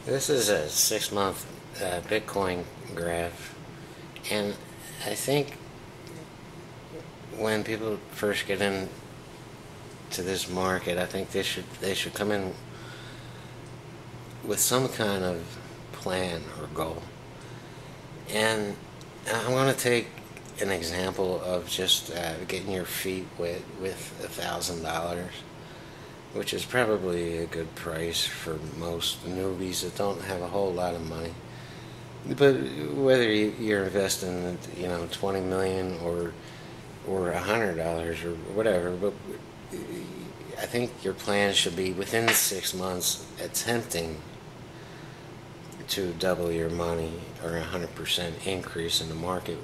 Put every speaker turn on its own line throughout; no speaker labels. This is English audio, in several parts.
This is a 6 month Bitcoin graph, and I think when people first get into this market, I think they should come in with some kind of plan or goal. And I'm going to take an example of just getting your feet wet with $1,000, which is probably a good price for most newbies that don't have a whole lot of money. But whether you're investing, 20 million or $100 or whatever, but I think your plan should be within 6 months attempting to double your money or 100% increase in the market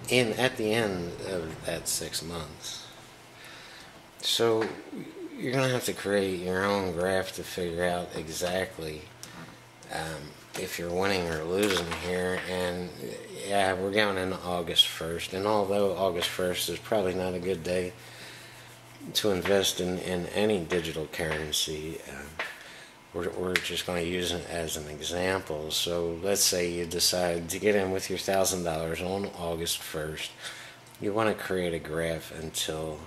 at the end of that 6 months. So you're going to have to create your own graph to figure out exactly if you're winning or losing here. And yeah, we're going into August 1st, and although August 1st is probably not a good day to invest in any digital currency, we're just going to use it as an example. So let's say you decide to get in with your $1,000 on August 1st. You want to create a graph until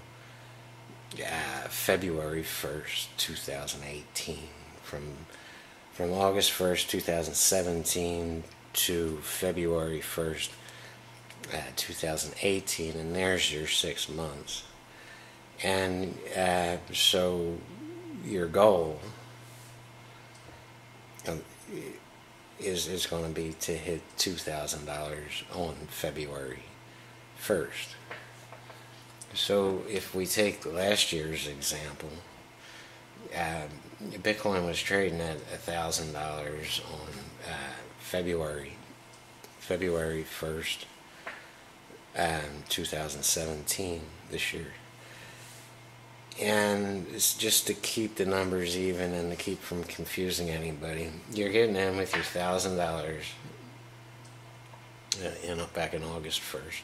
February 1st, 2018. From August 1st, 2017 to February 1st, 2018, and there's your 6 months. And so your goal is going to be to hit $2,000 on February 1st. So if we take last year's example, Bitcoin was trading at $1,000 on February 1st, 2017, this year. And it's just to keep the numbers even and to keep from confusing anybody. You're getting in with your $1,000 back in August 1st.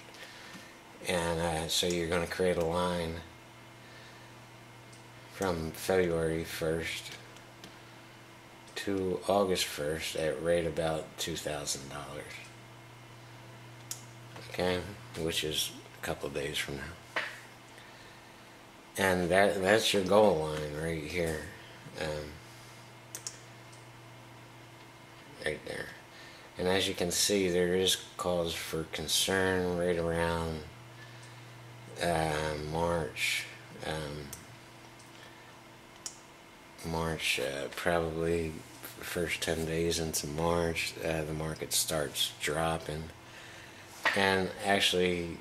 And so you're going to create a line from February 1st to August 1st at rate about $2,000. Okay? Which is a couple of days from now. And that's your goal line right here. Right there. And as you can see, there is cause for concern right around March. Probably first 10 days into March, the market starts dropping. And actually,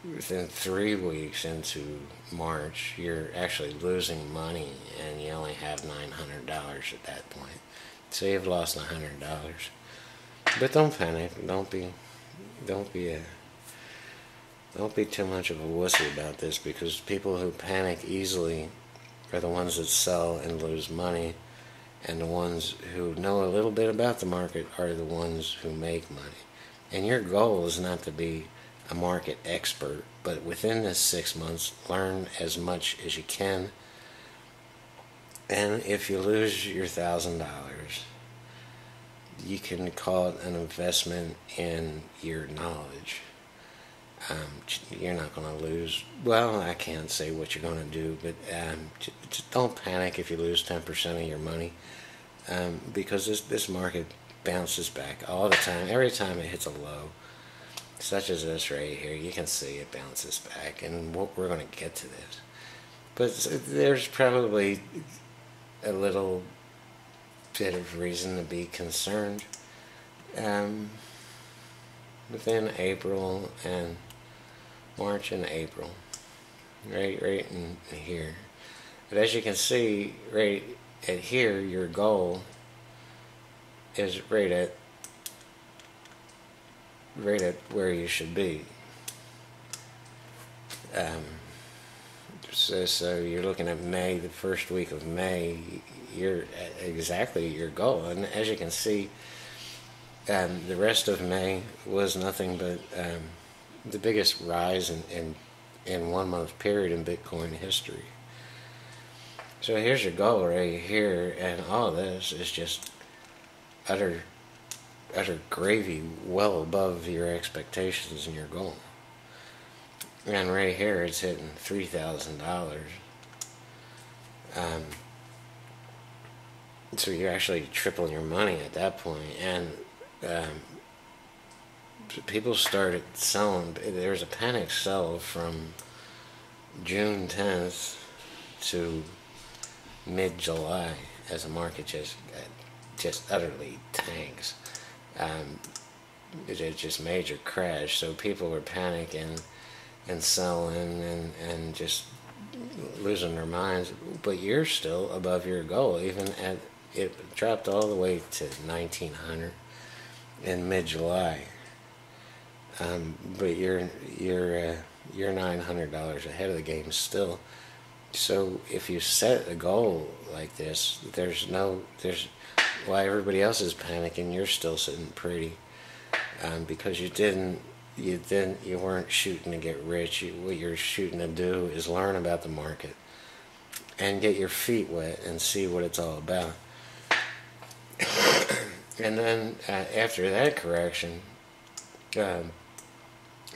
within 3 weeks into March, you're actually losing money, and you only have $900 at that point. So you've lost $100. But don't panic. Don't be too much of a wussy about this, because people who panic easily are the ones that sell and lose money, and the ones who know a little bit about the market are the ones who make money. And your goal is not to be a market expert, but within this 6 months, learn as much as you can. And if you lose your $1,000, you can call it an investment in your knowledge. You're not going to lose. Well, I can't say what you're going to do, but just don't panic if you lose 10% of your money, because this market bounces back all the time. Every time it hits a low, such as this right here, you can see it bounces back, and we're going to get to this. But there's probably a little bit of reason to be concerned within April and March and April, right in here. But as you can see, right at here, your goal is right at where you should be. So you're looking at May, the first week of May, you're at exactly your goal. And as you can see, the rest of May was nothing but the biggest rise in 1 month period in Bitcoin history. So here's your goal right here, and all of this is just utter gravy, well above your expectations and your goal. And right here, it's hitting $3,000. So you're actually tripling your money at that point. And people started selling. There was a panic sell from June 10th to mid-July as the market just utterly tanks. It just major crash. So people were panicking and selling and just losing their minds. But you're still above your goal, even at it dropped all the way to 1900 in mid-July. But you're $900 ahead of the game still. So if you set a goal like this, there's why everybody else is panicking, you're still sitting pretty, because you weren't shooting to get rich. What you're shooting to do is learn about the market and get your feet wet and see what it's all about. And then after that correction,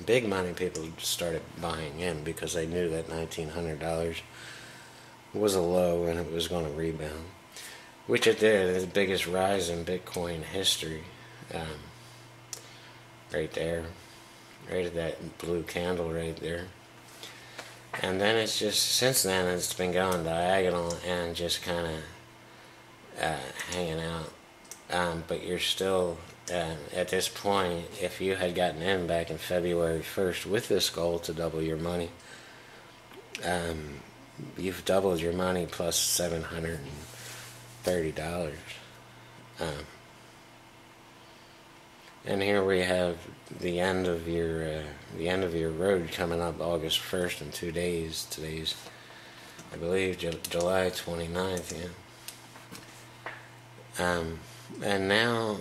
big money people started buying in because they knew that $1,900 was a low and it was going to rebound, which it did. It's the biggest rise in Bitcoin history. Right there, right at that blue candle right there. And then it's just, since then it's been going diagonal and just kind of hanging out. But you're still, at this point, if you had gotten in back in February 1st with this goal to double your money, you've doubled your money plus $730. And here we have the end of your road coming up August 1st in 2 days. Today's, I believe, July 29th. Yeah. And now,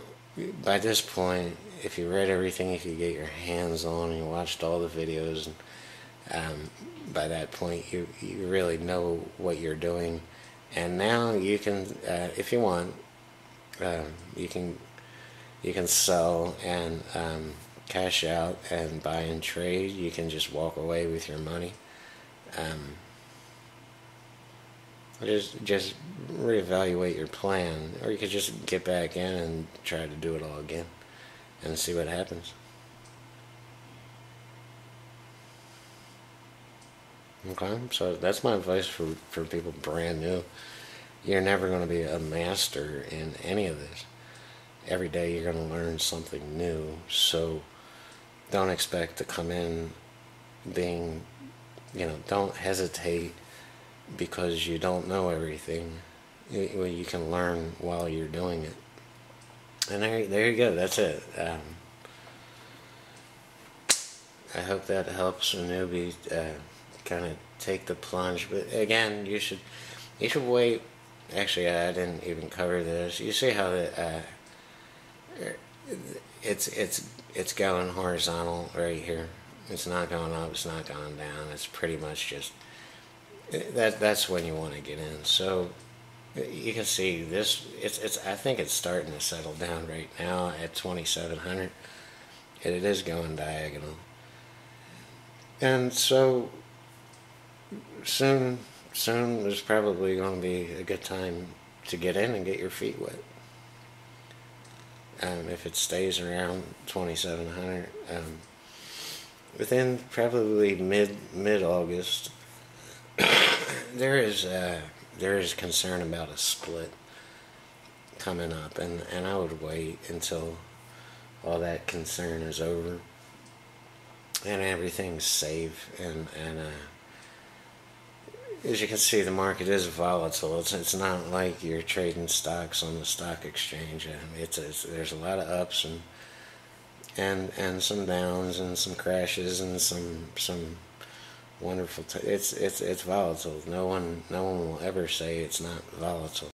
by this point, if you read everything you could get your hands on and you watched all the videos, by that point you really know what you're doing. And now you can, if you want, you can sell and cash out and buy and trade. You can just walk away with your money. Just reevaluate your plan, or you could just get back in and try to do it all again and see what happens. Okay, so that's my advice for people brand new. You're never going to be a master in any of this. Every day you're going to learn something new, so don't expect to come in being, don't hesitate because you don't know everything. You can learn while you're doing it. And there you go, that's it. I hope that helps a newbie kind of take the plunge. But again, you should wait. Actually, I didn't even cover this. You see how it's going horizontal right here. It's not going up, it's not going down. It's pretty much just that's when you want to get in. So you can see this. I think it's starting to settle down right now at 2,700. And it is going diagonal. And so soon there's probably going to be a good time to get in and get your feet wet. If it stays around 2,700, within probably mid-August, there is concern about a split coming up, and I would wait until all that concern is over and everything's safe. And as you can see, the market is volatile. It's not like you're trading stocks on the stock exchange. There's a lot of ups and some downs and some crashes and some wonderful. It's volatile. No one will ever say it's not volatile.